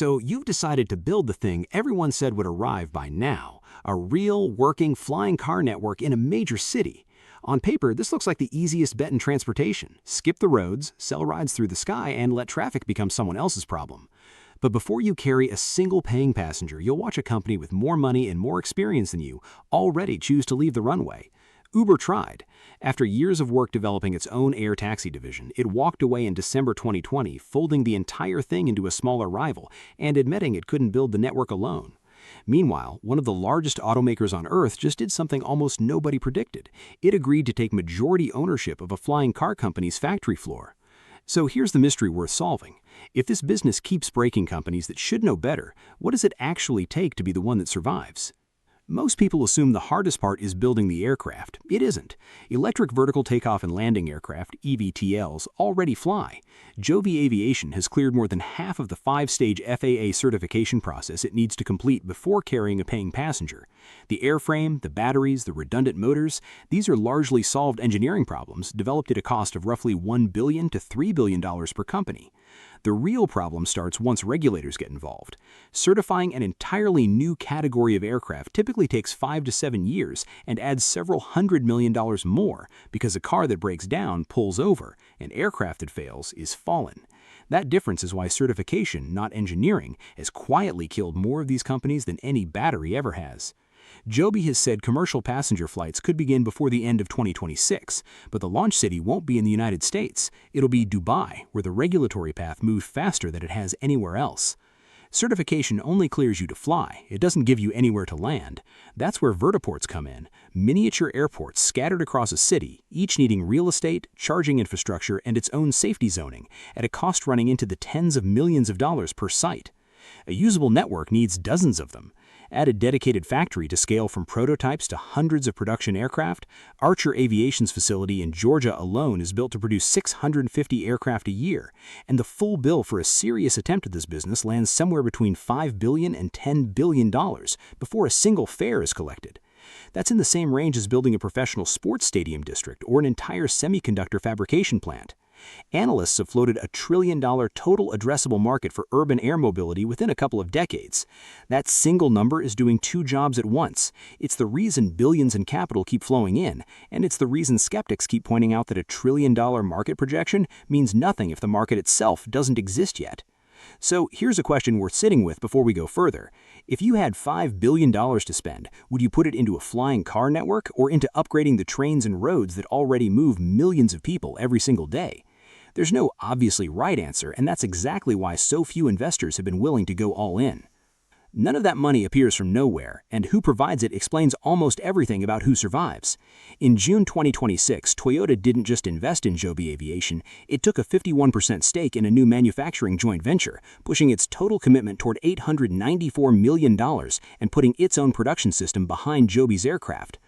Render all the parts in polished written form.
So you've decided to build the thing everyone said would arrive by now, a real, working, flying car network in a major city. On paper, this looks like the easiest bet in transportation. Skip the roads, sell rides through the sky, and let traffic become someone else's problem. But before you carry a single paying passenger, you'll watch a company with more money and more experience than you already choose to leave the runway. Uber tried. After years of work developing its own air taxi division, it walked away in December 2020, folding the entire thing into a smaller rival and admitting it couldn't build the network alone. Meanwhile, one of the largest automakers on Earth just did something almost nobody predicted. It agreed to take majority ownership of a flying car company's factory floor. So here's the mystery worth solving. If this business keeps breaking companies that should know better, what does it actually take to be the one that survives? Most people assume the hardest part is building the aircraft. It isn't. Electric vertical takeoff and landing aircraft, eVTOLs, already fly. Joby Aviation has cleared more than half of the 5-stage FAA certification process it needs to complete before carrying a paying passenger. The airframe, the batteries, the redundant motors, these are largely solved engineering problems developed at a cost of roughly $1 billion to $3 billion per company. The real problem starts once regulators get involved. Certifying an entirely new category of aircraft typically takes 5 to 7 years and adds several $100 million more because a car that breaks down pulls over, an aircraft that fails is fallen. That difference is why certification, not engineering, has quietly killed more of these companies than any battery ever has. Joby has said commercial passenger flights could begin before the end of 2026, but the launch city won't be in the United States. It'll be Dubai, where the regulatory path moved faster than it has anywhere else. Certification only clears you to fly. It doesn't give you anywhere to land. That's where vertiports come in, miniature airports scattered across a city, each needing real estate, charging infrastructure, and its own safety zoning, at a cost running into the tens of millions of dollars per site. A usable network needs dozens of them. Add a dedicated factory to scale from prototypes to hundreds of production aircraft. Archer Aviation's facility in Georgia alone is built to produce 650 aircraft a year, and the full bill for a serious attempt at this business lands somewhere between $5 billion and $10 billion before a single fare is collected. That's in the same range as building a professional sports stadium district or an entire semiconductor fabrication plant. Analysts have floated a $1 trillion total addressable market for urban air mobility within a couple of decades. That single number is doing two jobs at once. It's the reason billions in capital keep flowing in, and it's the reason skeptics keep pointing out that a $1 trillion market projection means nothing if the market itself doesn't exist yet. So here's a question worth sitting with before we go further. If you had $5 billion to spend, would you put it into a flying car network or into upgrading the trains and roads that already move millions of people every single day? There's no obviously right answer, and that's exactly why so few investors have been willing to go all in. None of that money appears from nowhere, and who provides it explains almost everything about who survives. In June 2026, Toyota didn't just invest in Joby Aviation, it took a 51% stake in a new manufacturing joint venture, pushing its total commitment toward $894 million and putting its own production system behind Joby's aircraft.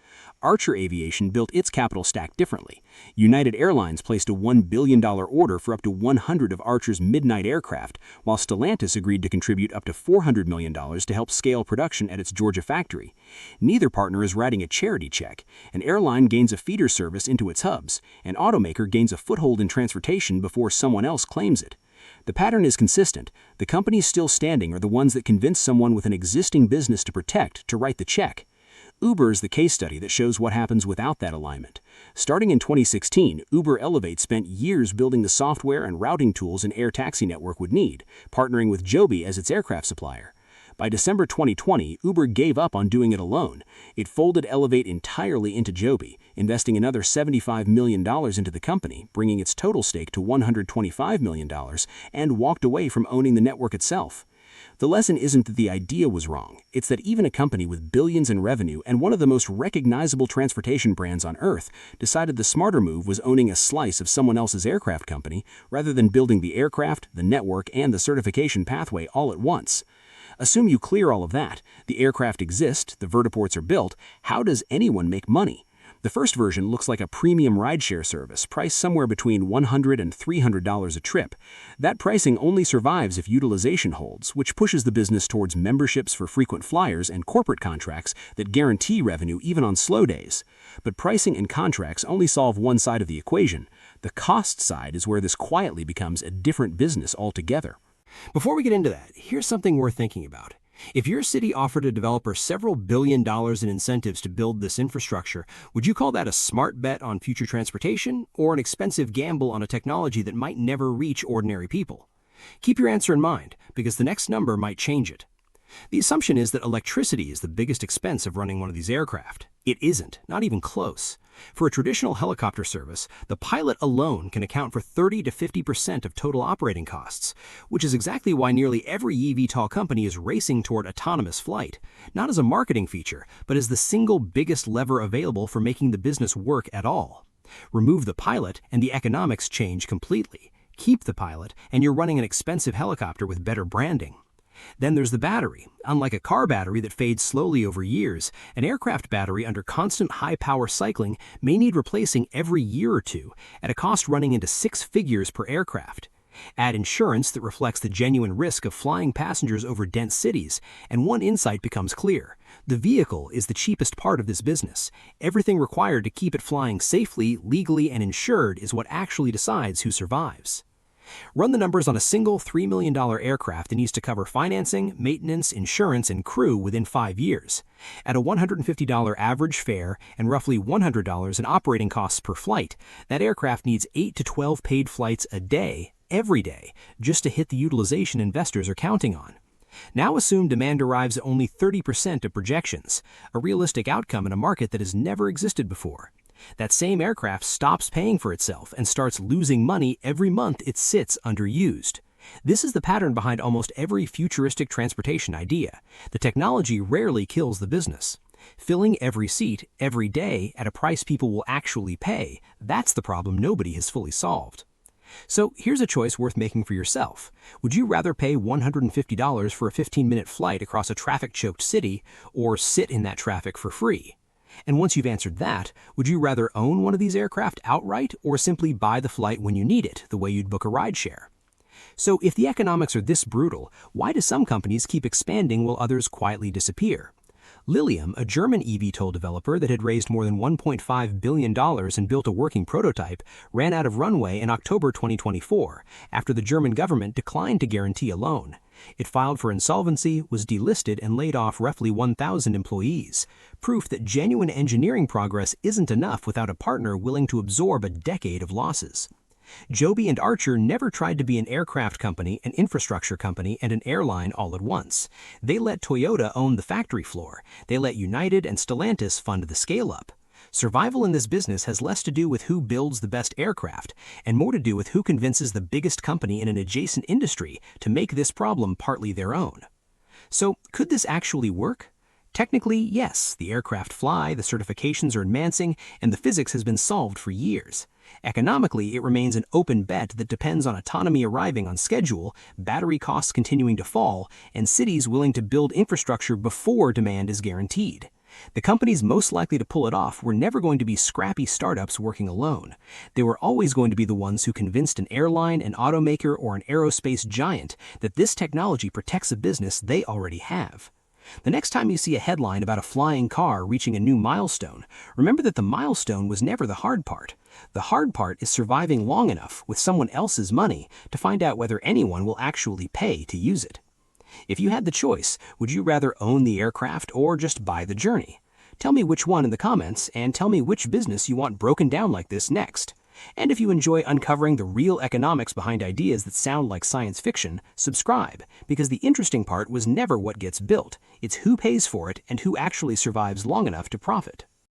Archer Aviation built its capital stack differently. United Airlines placed a $1 billion order for up to 100 of Archer's Midnight aircraft, while Stellantis agreed to contribute up to $400 million to help scale production at its Georgia factory. Neither partner is writing a charity check. An airline gains a feeder service into its hubs. An automaker gains a foothold in transportation before someone else claims it. The pattern is consistent. The companies still standing are the ones that convince someone with an existing business to protect to write the check. Uber is the case study that shows what happens without that alignment. Starting in 2016, Uber Elevate spent years building the software and routing tools an air taxi network would need, partnering with Joby as its aircraft supplier. By December 2020, Uber gave up on doing it alone. It folded Elevate entirely into Joby, investing another $75 million into the company, bringing its total stake to $125 million, and walked away from owning the network itself. The lesson isn't that the idea was wrong, it's that even a company with billions in revenue and one of the most recognizable transportation brands on Earth decided the smarter move was owning a slice of someone else's aircraft company rather than building the aircraft, the network, and the certification pathway all at once. Assume you clear all of that, the aircraft exist, the vertiports are built, how does anyone make money? The first version looks like a premium rideshare service, priced somewhere between $100 and $300 a trip. That pricing only survives if utilization holds, which pushes the business towards memberships for frequent flyers and corporate contracts that guarantee revenue even on slow days. But pricing and contracts only solve one side of the equation. The cost side is where this quietly becomes a different business altogether. Before we get into that, here's something worth thinking about. If your city offered a developer several $billions in incentives to build this infrastructure, would you call that a smart bet on future transportation or an expensive gamble on a technology that might never reach ordinary people? Keep your answer in mind, because the next number might change it. The assumption is that electricity is the biggest expense of running one of these aircraft. It isn't, not even close. For a traditional helicopter service, the pilot alone can account for 30 to 50% of total operating costs, which is exactly why nearly every eVTOL company is racing toward autonomous flight, not as a marketing feature, but as the single biggest lever available for making the business work at all. Remove the pilot, and the economics change completely. Keep the pilot, and you're running an expensive helicopter with better branding. Then there's the battery. Unlike a car battery that fades slowly over years, an aircraft battery under constant high-power cycling may need replacing every year or two, at a cost running into 6 figures per aircraft. Add insurance that reflects the genuine risk of flying passengers over dense cities, and one insight becomes clear. The vehicle is the cheapest part of this business. Everything required to keep it flying safely, legally, and insured is what actually decides who survives. Run the numbers on a single $3 million aircraft that needs to cover financing, maintenance, insurance, and crew within 5 years. At a $150 average fare and roughly $100 in operating costs per flight, that aircraft needs 8 to 12 paid flights a day, every day, just to hit the utilization investors are counting on. Now assume demand arrives at only 30% of projections, a realistic outcome in a market that has never existed before. That same aircraft stops paying for itself and starts losing money every month it sits underused. This is the pattern behind almost every futuristic transportation idea. The technology rarely kills the business. Filling every seat, every day, at a price people will actually pay, that's the problem nobody has fully solved. So here's a choice worth making for yourself. Would you rather pay $150 for a 15-minute flight across a traffic-choked city, or sit in that traffic for free? And once you've answered that, would you rather own one of these aircraft outright or simply buy the flight when you need it, the way you'd book a rideshare? So if the economics are this brutal, why do some companies keep expanding while others quietly disappear? Lilium, a German eVTOL developer that had raised more than $1.5 billion and built a working prototype, ran out of runway in October 2024 after the German government declined to guarantee a loan. It filed for insolvency, was delisted, and laid off roughly 1,000 employees. Proof that genuine engineering progress isn't enough without a partner willing to absorb a decade of losses. Joby and Archer never tried to be an aircraft company, an infrastructure company, and an airline all at once. They let Toyota own the factory floor. They let United and Stellantis fund the scale-up. Survival in this business has less to do with who builds the best aircraft, and more to do with who convinces the biggest company in an adjacent industry to make this problem partly their own. So, could this actually work? Technically, yes, the aircraft fly, the certifications are advancing, and the physics has been solved for years. Economically, it remains an open bet that depends on autonomy arriving on schedule, battery costs continuing to fall, and cities willing to build infrastructure before demand is guaranteed. The companies most likely to pull it off were never going to be scrappy startups working alone. They were always going to be the ones who convinced an airline, an automaker, or an aerospace giant that this technology protects a business they already have. The next time you see a headline about a flying car reaching a new milestone, remember that the milestone was never the hard part. The hard part is surviving long enough with someone else's money to find out whether anyone will actually pay to use it. If you had the choice, would you rather own the aircraft or just buy the journey? Tell me which one in the comments, and tell me which business you want broken down like this next. And if you enjoy uncovering the real economics behind ideas that sound like science fiction, subscribe, because the interesting part was never what gets built, it's who pays for it and who actually survives long enough to profit.